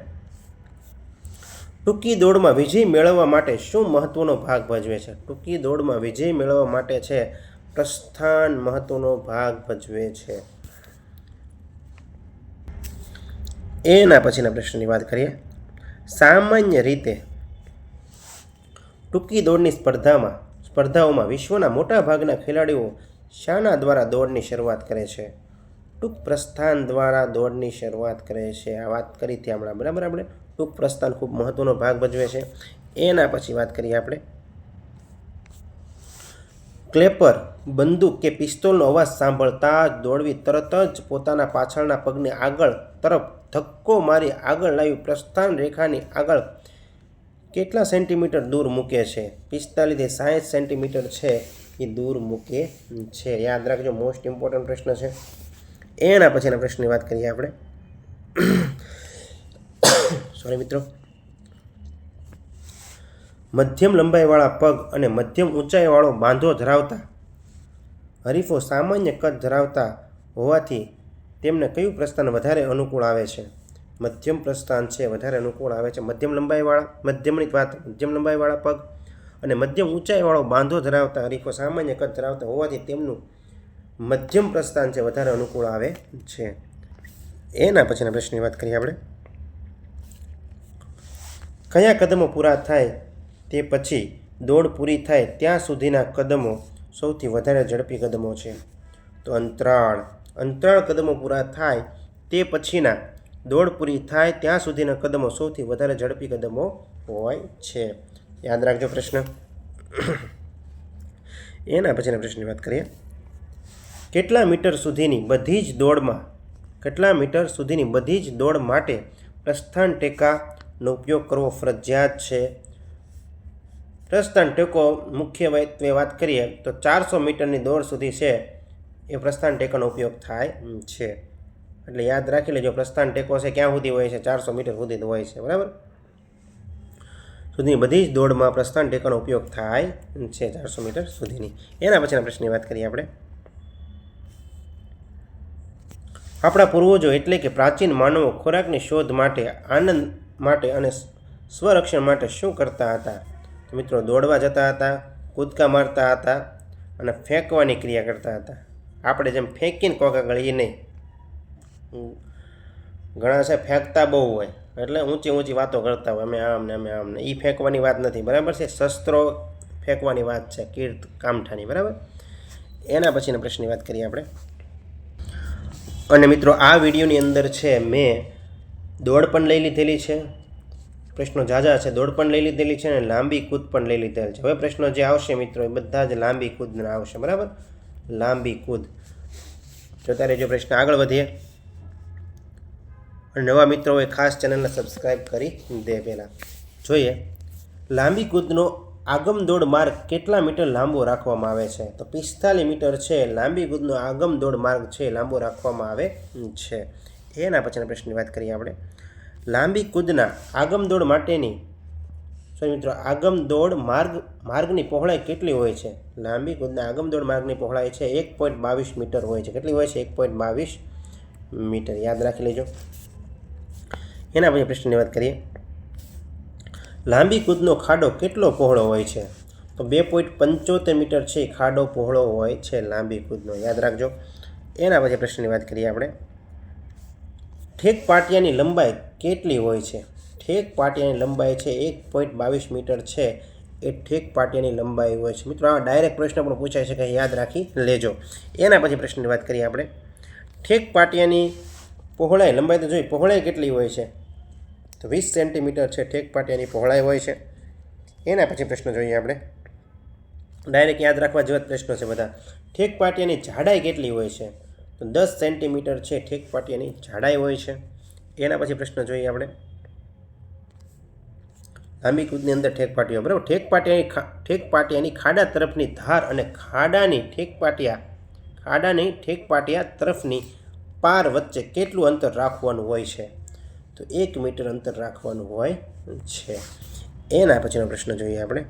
ટૂંકી દોડમાં વિજય મેળવવા માટે શું મહત્વનો ભાગ ભજવે છે? ટૂંકી દોડમાં વિજય મેળવવા માટે છે પ્રસ્થાન મહત્વનો ભાગ ભજવે છે. એના પછીના પ્રશ્નની વાત કરીએ. સામાન્ય રીતે ટૂંકી દોડની સ્પર્ધાઓમાં વિશ્વના મોટા ભાગના ખેલાડીઓ શાના દ્વારા દોડની શરૂઆત કરે છે? ટૂંક પ્રસ્થાન દ્વારા દોડની શરૂઆત કરે છે. આ વાત કરી હતી હમણાં, બરાબર. આપણે ટૂંક પ્રસ્થાન ખૂબ મહત્વનો ભાગ ભજવે છે. એના પછી વાત કરીએ આપણે. ક્લેપર બંદૂક કે પિસ્તોલનો અવાજ સાંભળતા જ દોડવી તરત જ પોતાના પાછળના પગને આગળ તરફ ધક્કો મારી આગળ લાવી પ્રસ્થાન રેખાની આગળ કેટલા સેન્ટીમીટર દૂર મૂકે છે? 45 થી 60 સેન્ટીમીટર છે એ દૂર મૂકે છે. યાદ રાખજો, મોસ્ટ ઇમ્પોર્ટન્ટ પ્રશ્ન છે. એના પછીના પ્રશ્નની વાત કરીએ આપણે. સોરી મિત્રો. મધ્યમ લંબાઈવાળા પગ અને મધ્યમ ઊંચાઈવાળો બાંધો ધરાવતા હરીફો સામાન્ય કદ ધરાવતા હોવાથી તેમને કયું પ્રસ્થાન વધારે અનુકૂળ આવે છે? મધ્યમ પ્રસ્થાન છે વધારે અનુકૂળ આવે છે. મધ્યમ લંબાઈવાળા પગ અને મધ્યમ ઊંચાઈવાળો બાંધો ધરાવતા હરીફો સામાન્ય કદ ધરાવતા હોવાથી તેમનું મધ્યમ પ્રસ્થાન છે વધારે અનુકૂળ આવે છે. એના પછીના પ્રશ્નની વાત કરીએ આપણે. કયા કદમો પૂરા થાય તે પછી દોડ પૂરી થાય ત્યાં સુધીના કદમો સૌથી વધારે ઝડપી કદમો છે? તો અંતરાળ કદમો પૂરા થાય તે પછીના દોડ પૂરી થાય ત્યાં સુધીના કદમો સૌથી વધારે ઝડપી કદમો હોય છે. યાદ રાખજો પ્રશ્ન. એના પછીના પ્રશ્નની વાત કરીએ. કેટલા મીટર સુધીની બધી જ દોડ માટે પ્રસ્થાન ટેકાનો ઉપયોગ કરવો ફરજિયાત છે? પ્રસ્થાન ટેકો મુખ્યત્વે વાત કરીએ તો 400 મીટરની દોડ સુધી છે એ પ્રસ્થાન ટેકાનો ઉપયોગ થાય છે. એટલે યાદ રાખી લેજો, પ્રસ્થાન ટેકો છે ક્યાં સુધી હોય છે? 400 મીટર સુધી હોય છે, બરાબર. સુધીની બધી જ દોડમાં પ્રસ્થાન ટેકાનો ઉપયોગ થાય છે 400 મીટર સુધીની. એના પછીના પ્રશ્નની વાત કરીએ આપણે. આપણા પૂર્વજો એટલે કે પ્રાચીન માનવો ખોરાકની શોધ માટે, આનંદ માટે અને સ્વરક્ષણ માટે શું કરતા હતા? તો મિત્રો દોડવા જતા હતા, કૂદકા મારતા હતા અને ફેંકવાની ક્રિયા કરતા હતા. આપણે જેમ ફેંકીને કોકા ગળીએ નહીં. ઘણા છે ફેંકતા બહુ હોય એટલે ઊંચી વાતો કરતા હોય, અમે આમ ને. એ ફેંકવાની વાત નથી, બરાબર છે. શસ્ત્રો ફેંકવાની વાત છે, કીર્ત કામઠાની, બરાબર. એના પછીના પ્રશ્નની વાત કરીએ આપણે. અને મિત્રો આ વિડીયોની અંદર છે મેં દોડ પણ લઈ લીધેલી છે, પ્રશ્નો ઝાઝા છે, દોડ પણ લઈ લીધેલી છે અને લાંબી કૂદ પણ લઈ લીધેલ છે. હવે પ્રશ્નો જે આવશે મિત્રો એ બધા જ લાંબી કૂદના આવશે, બરાબર. લાંબી કૂદ જોતા રહેજો. પ્રશ્ન આગળ વધીએ. અને નવા મિત્રો હોય ખાસ ચેનલને સબસ્ક્રાઈબ કરી દે. પહેલાં જોઈએ લાંબી કૂદનો આગમ દોડ માર્ગ કેટલા મીટર લાંબો રાખવામાં આવે છે? તો 45 મીટર છે લાંબી કૂદનો આગમ દોડ માર્ગ છે લાંબો રાખવામાં આવે છે. એના પછીના પ્રશ્નની વાત કરીએ આપણે. લાંબી કૂદના આગમ દોડ માટેની આગમ દોડ માર્ગની પહોળાઈ કેટલી હોય છે? લાંબી કૂદના આગમ દોડ માર્ગની પહોળાઈ છે 1.22 મીટર હોય છે. કેટલી હોય છે? 1.22 મીટર. યાદ રાખી લેજો. એના પછી પ્રશ્નની વાત કરીએ. લાંબી કૂદનો ખાડો કેટલો પહોળો હોય છે? તો 2.75 મીટર છે ખાડો પહોળો હોય છે લાંબી કૂદનો. યાદ રાખજો. એના પછી પ્રશ્નની વાત કરીએ આપણે. ઠેક પાટિયાની લંબાઈ કેટલી હોય છે? ઠેક પાટિયાની લંબાઈ છે 1.22 મીટર છે એ ઠેક પાટિયાની લંબાઈ હોય છે. મિત્રો આ ડાયરેક્ટ પ્રશ્ન પણ પૂછાય છે કે યાદ રાખી લેજો. એના પછી પ્રશ્નની વાત કરીએ આપણે. ઠેક પાટિયાની પહોળાઈ, લંબાઈ તો જોઈ, પહોળાઈ કેટલી હોય છે? તો 20 સેન્ટીમીટર છે ઠેક પાટિયાની પહોળાઈ હોય છે. એના પછી પ્રશ્ન જોઈએ આપણે. ડાયરેક્ટ યાદ રાખવા જેવા પ્રશ્નો છે બધા. ઠેક પાટિયાની જાડાઈ કેટલી હોય છે? તો 10 સેન્ટીમીટર છે ઠેક પાટિયાની જાડાઈ હોય છે. એના પછી પ્રશ્ન જોઈએ આપણે. લાંબી કૂદની અંદર ઠેક પાટિયા, બરાબર. ઠેક પાટિયાની ખાડા તરફની ધાર અને ખાડાની ઠેક પાટિયા તરફની પાર વચ્ચે કેટલું અંતર રાખવાનું હોય છે? તો 1 મીટર અંતર રાખવાનું હોય છે. એના પછીનો પ્રશ્ન જોઈએ આપણે.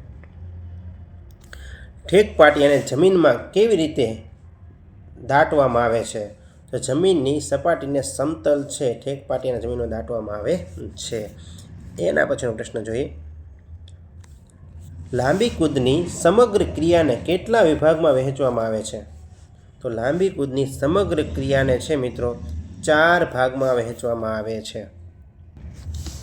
ઠેક પાટિયાને જમીનમાં કેવી રીતે દાટવામાં આવે છે? તો જમીનની સપાટીને સમતલ છે ઠેક પાટિયાને જમીનમાં દાટવામાં આવે છે. એના પછીનો પ્રશ્ન જોઈએ. લાંબી કૂદની સમગ્ર ક્રિયાને કેટલા વિભાગમાં વહેંચવામાં આવે છે? તો લાંબી કૂદની સમગ્ર ક્રિયાને છે મિત્રો 4 ભાગમાં વહેંચવામાં આવે છે.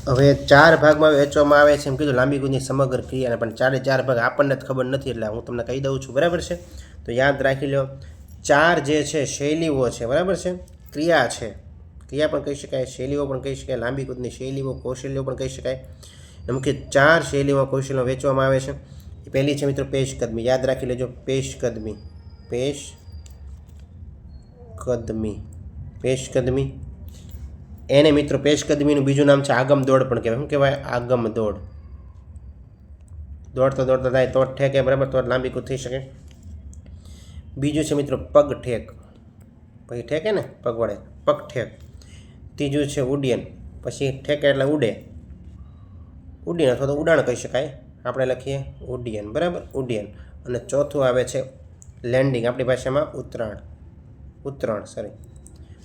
હવે 4 ભાગમાં વહેંચવામાં આવે છે એમ કીધું લાંબી કૂદની સમગ્ર ક્રિયાને, પણ 4 ભાગ આપણને જ ખબર નથી એટલે હું તમને કહી દઉં છું, બરાબર છે? તો યાદ રાખી લો, 4 જે છે શૈલીઓ છે, બરાબર છે? ક્રિયા છે, ક્રિયા પણ કહી શકાય, શૈલીઓ પણ કહી શકાય, લાંબી કૂદની શૈલીઓ કૌશલ્યો પણ કહી શકાય. એમ કે 4 શૈલીઓ કૌશલ્યો વહેંચવામાં આવે છે. પહેલી છે મિત્રો પેશકદમી, યાદ રાખી લેજો. પેશકદમી એને મિત્રો પેશકદમીનું બીજું નામ છે આગમ દોડ પણ કહેવાય. શું કહેવાય? આગમ દોડ. દોડતા થાય તો જ ઠેકે, બરાબર? તો જ લાંબી કૂદ થઈ શકે. બીજું છે મિત્રો પગ ઠેક, પછી ઠેકે ને પગ વડે, પગ ઠેક. ત્રીજું છે ઉડ્ડયન, પછી ઠેકે એટલે ઉડે, ઉડ્ડયન અથવા તો ઉડાણ કહી શકાય, આપણે લખીએ ઉડ્ડયન, બરાબર? ઉડ્ડયન. અને ચોથું આવે છે લેન્ડિંગ, આપણી ભાષામાં ઉતરણ.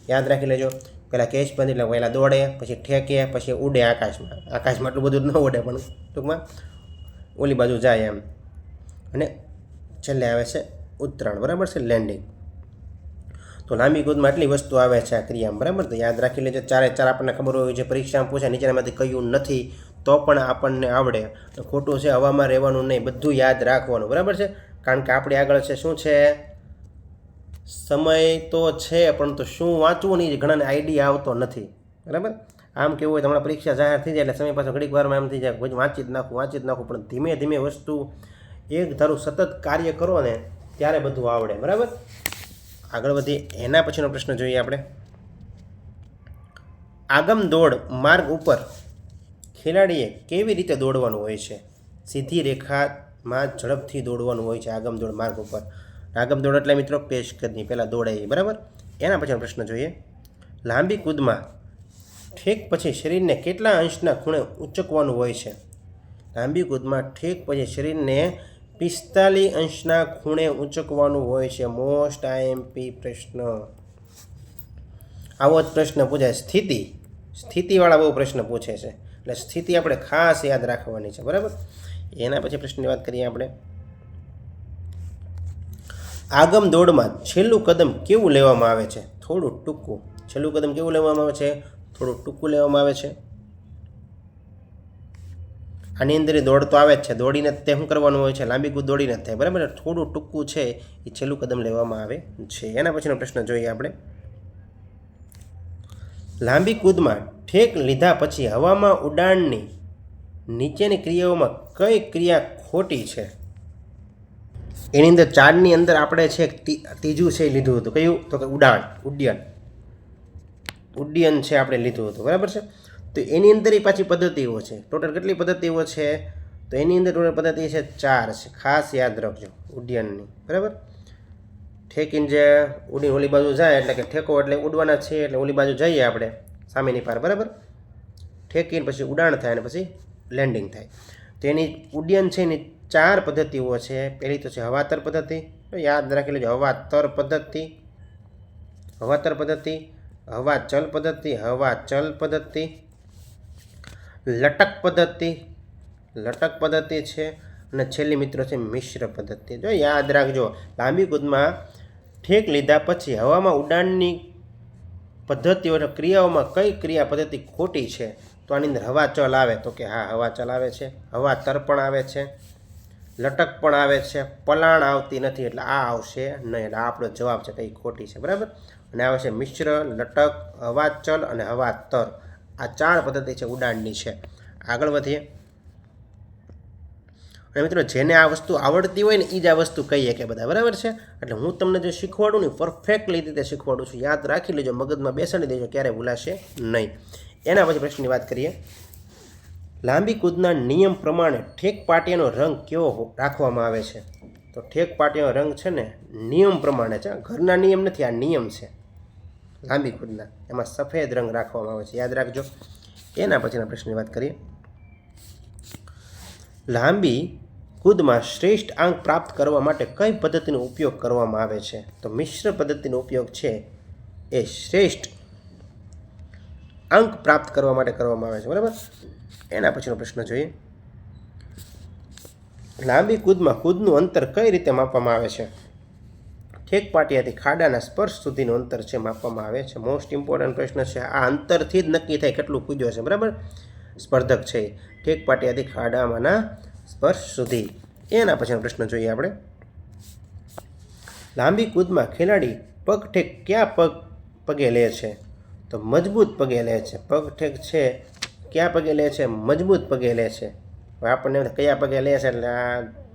યાદ રાખી લેજો. પહેલાં કેચ બંધ એટલે પહેલાં દોડે, પછી ઠેકે, પછી ઉડે આકાશમાં. આકાશમાં એટલું બધું ન ઉડે પણ ટૂંકમાં ઓલી બાજુ જાય એમ. અને છેલ્લે આવે છે ઉતરાણ, બરાબર છે? લેન્ડિંગ. તો લાંબી કૂદમાં એટલી વસ્તુ આવે છે આ ક્રિયામાં, બરાબર? તો યાદ રાખી લેજો. 4 આપણને ખબર હોય છે, પરીક્ષામાં પૂછે નીચેનામાંથી કયું નથી તો પણ આપણને આવડે. ખોટું છે હવામાં રહેવાનું નહીં, બધું યાદ રાખવાનું, બરાબર છે? કારણ કે આપણે આગળ છે શું છે, સમય તો છે પરંતુ શું વાંચવું નહીં, ઘણાને આઈડિયા આવતો નથી, બરાબર? આમ કેવું હોય તો હમણાં પરીક્ષા જાહેર થઈ જાય એટલે સમય પાછો ઘડીક વારમાં એમ થઈ જાય પછી વાંચી જ નાખું, પણ ધીમે ધીમે વસ્તુ એક ધારું સતત કાર્ય કરો ને ત્યારે બધું આવડે, બરાબર? આગળ વધીએ. એના પછીનો પ્રશ્ન જોઈએ આપણે. આગમ દોડ માર્ગ ઉપર ખેલાડીએ કેવી રીતે દોડવાનું હોય છે? સીધી રેખામાં ઝડપથી દોડવાનું હોય છે આગમ દોડ માર્ગ ઉપર. આગમ દોડ એટલે મિત્રો પેશકદમી, પહેલાં દોડે, બરાબર? એના પછીનો પ્રશ્ન જોઈએ. લાંબી કૂદમાં ઠેક પછી શરીરને કેટલા અંશના ખૂણે ઉંચકવાનું હોય છે? લાંબી કૂદમાં ઠેક પછી શરીરને 45 અંશના ખૂણે ઉંચકવાનું હોય છે. મોસ્ટ આઈએમપી પ્રશ્ન. આવો જ પ્રશ્ન પૂછાય. સ્થિતિવાળા બહુ પ્રશ્ન પૂછે છે એટલે સ્થિતિ આપણે ખાસ યાદ રાખવાની છે, બરાબર? એના પછી પ્રશ્નની વાત કરીએ આપણે. આગમ દોડમાં છેલ્લું કદમ કેવું લેવામાં આવે છે? થોડું ટૂંકું. છેલ્લું કદમ કેવું લેવામાં આવે છે? થોડું ટૂંકું લેવામાં આવે છે. આની અંદર દોડ તો આવે જ છે, દોડીને તે શું કરવાનું હોય છે? લાંબી કૂદ દોડીને જ થાય, બરાબર? થોડું ટૂંકું છે એ છેલ્લું કદમ લેવામાં આવે છે. એના પછીનો પ્રશ્ન જોઈએ આપણે. લાંબી કૂદમાં ઠેક લીધા પછી હવામાં ઉડાણની નીચેની ક્રિયાઓમાં કઈ ક્રિયા ખોટી છે? એની અંદર 4ની અંદર આપણે છે ત્રીજું છે લીધું હતું. કયું? તો કે ઉડ્ડયન છે આપણે લીધું હતું, બરાબર છે? તો એની અંદર પાછી પદ્ધતિઓ છે. ટોટલ કેટલી પદ્ધતિઓ છે? તો એની અંદર ટોટલ પદ્ધતિ છે 4 છે. ખાસ યાદ રાખજો ઉડ્ડયનની, બરાબર? ઠેકીને જે ઉડીને ઓલી બાજુ જાય એટલે કે ઠેકો એટલે ઉડવાના છે એટલે ઓલી બાજુ જઈએ આપણે સામેની પાર, બરાબર? ઠેકીને પછી ઉડાણ થાય અને પછી લેન્ડિંગ થાય. તો એની ઉડ્ડયન છે એની 4 પદ્ધતિઓ છે. પહેલી તો છે હવાતર પદ્ધતિ, યાદ રાખી લેજો. હવાચલ પદ્ધતિ, લટક પદ્ધતિ છે અને છેલ્લી મિત્રો છે મિશ્ર પદ્ધતિ. જો યાદ રાખજો, લાંબી કૂદમાં ઠેક લીધા પછી હવામાં ઉડાણની પદ્ધતિઓ ક્રિયાઓમાં કઈ ક્રિયા પદ્ધતિ ખોટી છે? તો આની અંદર હવાચલ આવે, તો કે હા હવાચલ આવે છે, હવાતર પણ આવે છે, લટક પણ આવે છે, પલાણ આવતી નથી એટલે આ આવશે નહીં. એટલે આપણો જવાબ છે કઈ ખોટી છે, બરાબર? અને આવે છે મિશ્ર, લટક, હવાચલ અને હવાતર. આ 4 પદ્ધતિ છે ઉડાણની છે. આગળ વધીએ. અને મિત્રો જેને આ વસ્તુ આવડતી હોય ને એ જ આ વસ્તુ કહીએ કે બધા, બરાબર છે? એટલે હું તમને જે શીખવાડું ને પરફેક્ટલી રીતે શીખવાડું છું. યાદ રાખી લેજો, મગજમાં બેસાડી દેજો, ક્યારે ભૂલાશે નહીં. એના પછી પ્રશ્નની વાત કરીએ. લાંબી કૂદના નિયમ પ્રમાણે ઠેક પાટિયાનો રંગ કેવો રાખવામાં આવે છે? તો ઠેક પાટિયાનો રંગ છે ને નિયમ પ્રમાણે છે, ઘરના નિયમ નથી, આ નિયમ છે. લાંબી કૂદના એમાં સફેદ રંગ રાખવામાં આવે છે, યાદ રાખજો. એના પછીના પ્રશ્નની વાત કરીએ. લાંબી કૂદમાં શ્રેષ્ઠ આંક પ્રાપ્ત કરવા માટે કઈ પદ્ધતિનો ઉપયોગ કરવામાં આવે છે? તો મિશ્ર પદ્ધતિનો ઉપયોગ છે એ શ્રેષ્ઠ અંક પ્રાપ્ત કરવા માટે કરવામાં આવે છે, બરાબર. એના પછીનો પ્રશ્ન જોઈએ. લાંબી કૂદમાં કૂદનું અંતર કઈ રીતે માપવામાં આવે છે? ઠેક પાટિયાથી ખાડાના સ્પર્શ સુધીનું અંતર છે માપવામાં આવે છે. મોસ્ટ ઇમ્પોર્ટન્ટ પ્રશ્ન છે. આ અંતરથી જ નક્કી થાય કેટલું કૂદ્યો છે, બરાબર. સ્પર્ધક છે ઠેક પાટિયાથી ખાડામાંના સ્પર્શ સુધી. એના પછીનો પ્રશ્ન જોઈએ આપણે. લાંબી કૂદમાં ખેલાડી પગ ઠેક કયા પગે લે છે? તો મજબૂત પગે લે છે. પગ ઠેક છે કયા પગે લે છે? મજબૂત પગે લે છે. હવે આપણને કયા પગે લે છે એટલે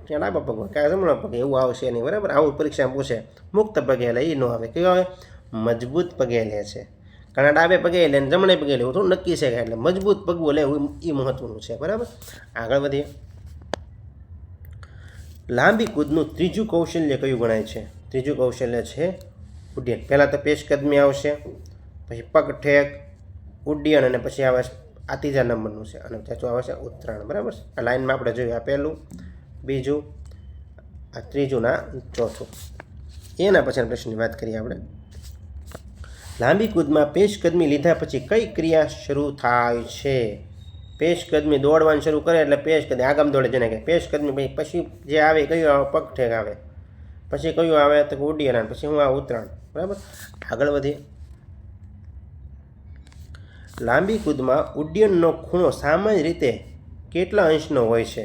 ત્યાં ડાબા પગ હોય, કાંઈ જમણો પગે, એવું આવશે નહીં, બરાબર. આવું પરીક્ષામાં પૂછે. મુક્ત પગે લે એ ન આવે, કયો આવે? મજબૂત પગે લે છે. કારણ ડાબે પગે લે ને જમણે પગે લેવું થોડું નક્કી છે, એટલે મજબૂત પગવું લેવું એ મહત્વનું છે, બરાબર. આગળ વધીએ. લાંબી કૂદનું ત્રીજું કૌશલ્ય કયું ગણાય છે? ત્રીજું કૌશલ્ય છે ઉડ્ડયન. પહેલાં તો પેશકદમી આવશે, પછી પગઠેક, ઉડ્ડયન, અને પછી આવે આ ત્રીજા નંબરનું છે, અને ચોથું આવે છે ઉત્તરાયણ, બરાબર. આ લાઇનમાં આપણે જોયું, આ પહેલું, બીજું, આ ત્રીજું ના ચોથું. એના પછીના પ્રશ્નની વાત કરીએ આપણે. લાંબી કૂદમાં પેશકદમી લીધા પછી કઈ ક્રિયા શરૂ થાય છે? પેશકદમી દોડવાનું શરૂ કરે એટલે પેશકદમી આગમ દોડે, જેને કહે પેશકદમી. પછી જે આવે કયું આવે? પગઠેક આવે. પછી કયું આવે? તો ઉડ્ડયન. પછી હું આ ઉત્તરાયણ, બરાબર. આગળ વધીએ. લાંબી કૂદમાં ઉડ્ડયનનો ખૂણો સામાન્ય રીતે કેટલા અંશનો હોય છે?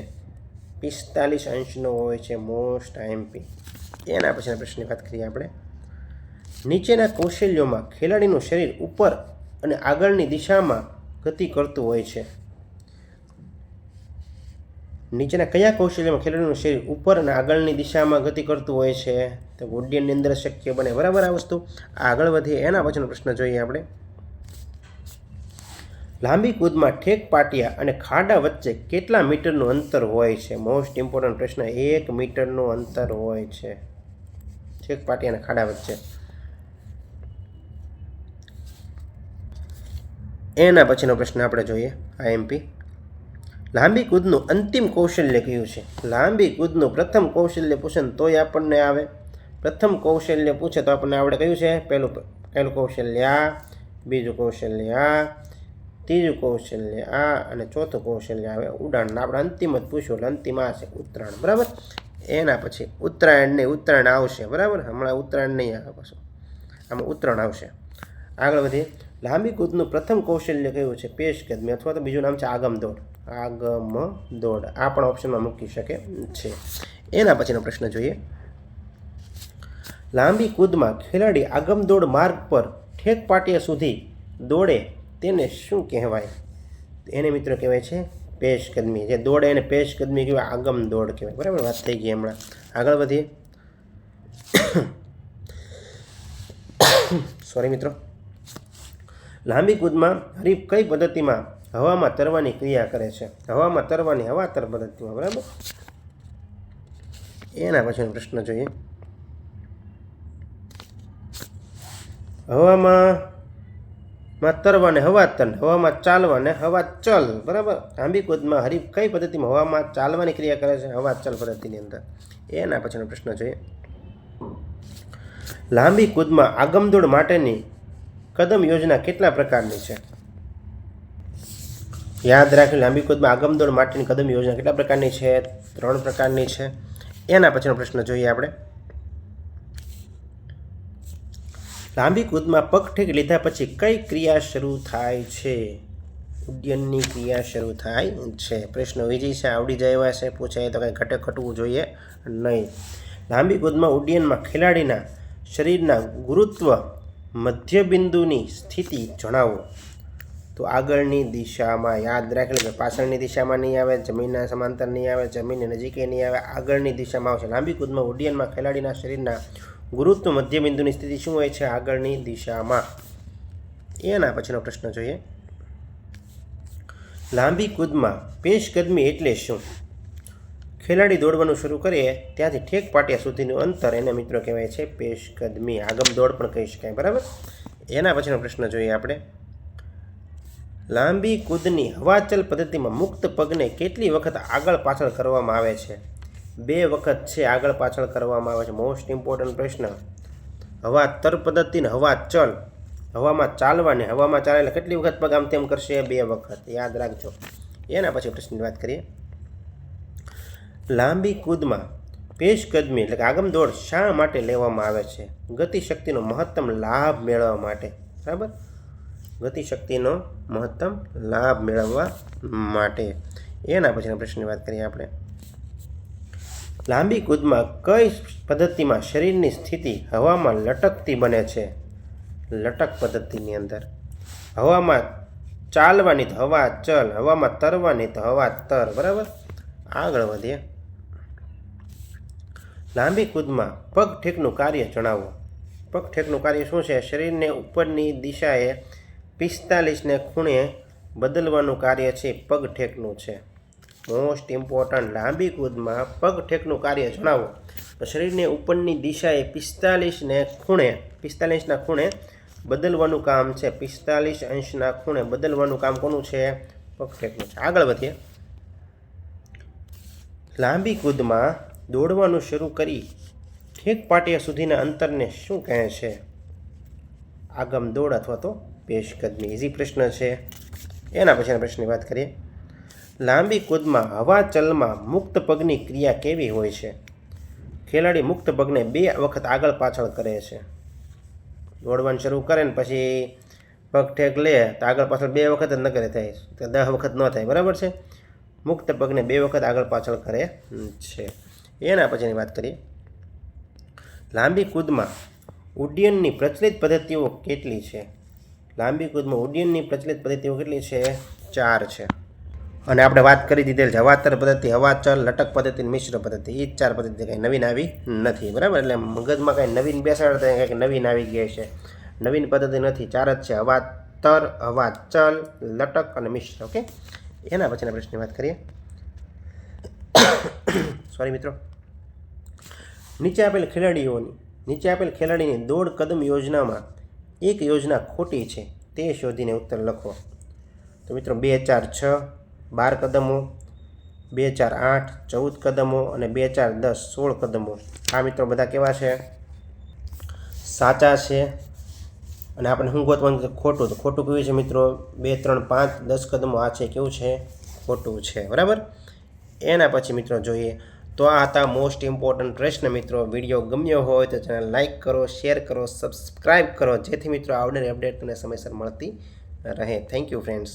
45 અંશનો હોય છે. Most IMP. એના પછીના પ્રશ્નની વાત કરીએ આપણે. નીચેના કૌશલ્યોમાં ખેલાડીનું શરીર ઉપર અને આગળની દિશામાં ગતિ કરતું હોય છે? નીચેના કયા કૌશલ્યમાં ખેલાડીનું શરીર ઉપર અને આગળની દિશામાં ગતિ કરતું હોય છે? તો ઉડ્ડયનની અંદર શક્ય બને, બરાબર આ વસ્તુ. આગળ વધીએ. એના પછીનો પ્રશ્ન જોઈએ આપણે. લાંબી કૂદમાં ઠેક પાટિયા અને ખાડા વચ્ચે કેટલા મીટરનું અંતર હોય છે? મોસ્ટ ઇમ્પોર્ટન્ટ પ્રશ્ન. 1 મીટરનું અંતર હોય છે ઠેક પાટિયા અને ખાડા વચ્ચે. એના પછીનો પ્રશ્ન આપણે જોઈએ, આઈએમપી. લાંબી કૂદનું અંતિમ કૌશલ્ય કયું છે? લાંબી કૂદનું પ્રથમ કૌશલ્ય પૂછે તોય આપણને આવે. પ્રથમ કૌશલ્ય પૂછે તો આપણને આવડે કયું છે? પહેલું કૌશલ્ય આ, બીજું કૌશલ્ય આ, ત્રીજું કૌશલ્ય આ, અને ચોથું કૌશલ્ય આવે ઉડાન. આપણે અંતિમ જ પૂછ્યું એટલે અંતિમ આ છે ઉત્તરાયણ, બરાબર. એના પછી ઉત્તરાયણ નહીં, ઉત્તરાયણ આવશે, બરાબર. હમણાં ઉત્તરાયણ નહીં આવે, પાછું આમાં ઉત્તરાયણ આવશે. આગળ વધીએ. લાંબી કૂદનું પ્રથમ કૌશલ્ય કયું છે? પેશકદમી, અથવા તો બીજું નામ છે આગમ દોડ. આગમ દોડ આ પણ ઓપ્શનમાં મૂકી શકે છે. એના પછીનો પ્રશ્ન જોઈએ. લાંબી કૂદમાં ખેલાડી આગમ દોડ માર્ગ પર ઠેક પાટિયા સુધી દોડે તેને શું કહેવાય? એને મિત્રો કહેવાય છે પેશકદમી. જે દોડે એને પેશકદમી કહેવાય, આગમ દોડ કહેવાય, બરાબર. વાત થઈ ગઈ હમણાં. આગળ વધીએ. સોરી મિત્રો. લાંબી કૂદમાં હરીફ કઈ પદ્ધતિમાં હવામાં તરવાની ક્રિયા કરે છે? હવામાં તરવાની હવાતર પદ્ધતિમાં, બરાબર. એના પછીનો પ્રશ્ન જોઈએ. હવામાં તરવાને હવાતર, હવામાં ચાલવાને હવાચલ, બરાબર. લાંબી કૂદમાં હરીફ કઈ પદ્ધતિમાં હવામાં ચાલવાની ક્રિયા કરે છે? હવાચલ પદ્ધતિની અંદર. એના પછીનો પ્રશ્ન જોઈએ. લાંબી કૂદમાં આગમદોડ માટેની કદમ યોજના કેટલા પ્રકારની છે? યાદ રાખી. લાંબી કૂદમાં આગમદોડ માટેની કદમ યોજના કેટલા પ્રકારની છે? 3 પ્રકારની છે. એના પછીનો પ્રશ્ન જોઈએ આપણે. લાંબી કૂદમાં પગઠેક લીધા પછી કઈ ક્રિયા શરૂ થાય છે? ઉડ્ડયનની ક્રિયા શરૂ થાય છે. પ્રશ્ન ઈઝી છે, આવડી જાય એવા છે. પૂછાય તો કંઈ ઘટે ઘટવું જોઈએ નહીં. લાંબી કૂદમાં ઉડ્ડયનમાં ખેલાડીના શરીરના ગુરુત્વ મધ્યબિંદુની સ્થિતિ જણાવો. તો આગળની દિશામાં. યાદ રાખી લો, પાછળની દિશામાં નહીં આવે, જમીનના સમાંતર નહીં આવે, જમીનની નજીકે નહીં આવે, આગળની દિશામાં આવશે. લાંબી કૂદમાં ઉડ્ડયનમાં ખેલાડીના શરીરના ગુરુત્વ મધ્યબિંદુની સ્થિતિ શું હોય છે? આગળની દિશામાં. એના પછીનો પ્રશ્ન જોઈએ. લાંબી કૂદમાં પેશકદમી એટલે શું? ખેલાડી દોડવાનું શરૂ કરે ત્યાંથી ઠેક પાટિયા સુધીનું અંતર એને મિત્રો કહેવાય છે પેશકદમી. આગમ દોડ પણ કહી શકાય, બરાબર. એના પછીનો પ્રશ્ન જોઈએ આપણે. લાંબી કૂદની હવાચલ પદ્ધતિમાં મુક્ત પગને કેટલી વખત આગળ પાછળ કરવામાં આવે છે? 2 વખત છે આગળ પાછળ કરવામાં આવે છે. મોસ્ટ ઇમ્પોર્ટન્ટ પ્રશ્ન. હવા તર પદ્ધતિ ને હવા ચલ, હવામાં ચાલવાની, હવામાં ચાલે એટલે કેટલી વખત પગ આમ તેમ કરશે? 2 વખત, યાદ રાખજો. એના પછી પ્રશ્નની વાત કરીએ. લાંબી કૂદમાં પેશકદમી એટલે કે આગમ દોડ શા માટે લેવામાં આવે છે? ગતિશક્તિનો મહત્તમ લાભ મેળવવા માટે. બરાબર, ગતિશક્તિનો મહત્તમ લાભ મેળવવા માટે. એના પછીના પ્રશ્નની વાત કરીએ આપણે. લાંબી કૂદમાં કઈ પદ્ધતિમાં શરીરની સ્થિતિ હવામાં લટકતી બને છે? લટક પદ્ધતિની અંદર. હવામાં ચાલવાની તો હવા ચલ, હવામાં તરવાની તો હવા તર. બરાબર, આગળ વધીએ. લાંબી કૂદમાં પગ ઠેકનું કાર્ય જણાવો. પગ ઠેકનું કાર્ય શું છે? શરીરને ઉપરની દિશાએ 45 ને ખૂણે બદલવાનું કાર્ય છે પગ ઠેકનું છે. Most important. લાંબી કૂદમાં પગ ઠેકનું કાર્ય જણાવો. તો શરીરને ઉપરની દિશાએ 45ના ખૂણે બદલવાનું કામ છે. 45 અંશના ખૂણે બદલવાનું કામ કોનું છે? પગ ઠેકનું છે. આગળ વધીએ. લાંબી કૂદમાં દોડવાનું શરૂ કરી ઠેક પાટિયા સુધીના અંતરને શું કહે છે? આગમ દોડ અથવા તો પેશકદમી. ઇઝી પ્રશ્ન છે. એના પછીના પ્રશ્નની વાત કરીએ. લાંબી કૂદમાં હવાચલમાં મુક્ત પગની ક્રિયા કેવી હોય છે? ખેલાડી મુક્ત પગને 2 વખત આગળ પાછળ કરે છે. દોડવાનું શરૂ કરે ને પછી પગ ઠેક લે તો આગળ પાછળ 2 વખત જ ન કરે, થાય તો 10 વખત ન થાય. બરાબર છે. મુક્ત પગને 2 વખત આગળ પાછળ કરે છે. એના પછીની વાત કરીએ. લાંબી કૂદમાં ઉડ્ડયનની પ્રચલિત પદ્ધતિઓ કેટલી છે? લાંબી કૂદમાં ઉડ્ડયનની પ્રચલિત પદ્ધતિઓ કેટલી છે? 4 છે. અને આપણે વાત કરી દીધેલ છે હવાતર પદ્ધતિ, હવાચલ, લટક પદ્ધતિ, મિશ્ર પદ્ધતિ. એ 4 પદ્ધતિ કંઈ નવીન આવી નથી. બરાબર, એટલે મગજમાં કંઈ નવીન બેસાડતા કંઈક નવીન આવી ગઈ છે. નવીન પદ્ધતિ નથી, 4 જ છે. હવાતર, હવાચલ, લટક અને મિશ્ર. ઓકે. એના પછીના પ્રશ્નની વાત કરીએ. સોરી મિત્રો. નીચે આપેલ ખેલાડીની દોડ કદમ યોજનામાં એક યોજના ખોટી છે તે શોધીને ઉત્તર લખો. તો મિત્રો 2, 4, 6 12 કદમો, 2, 4, 8 14 કદમો અને 2, 4, 10 16 કદમો. આ મિત્રો બધા કેવા છે? સાચા છે. અને આપણે શું ગોતવાનું છે? ખોટું. તો ખોટું કયું છે મિત્રો? 2, 3, 5 10 કદમો. આ છે કેવું છે? ખોટું છે. બરાબર. એના પછી મિત્રો જોઈએ તો આ હતા મોસ્ટ ઇમ્પોર્ટન્ટ પ્રશ્ન. મિત્રો વિડીયો ગમ્યો હોય તો ચેનલ લાઇક કરો, શેર કરો, સબસ્ક્રાઈબ કરો, જેથી મિત્રો આવનારી અપડેટ તમને સમયસર મળતી રહે. Thank you friends.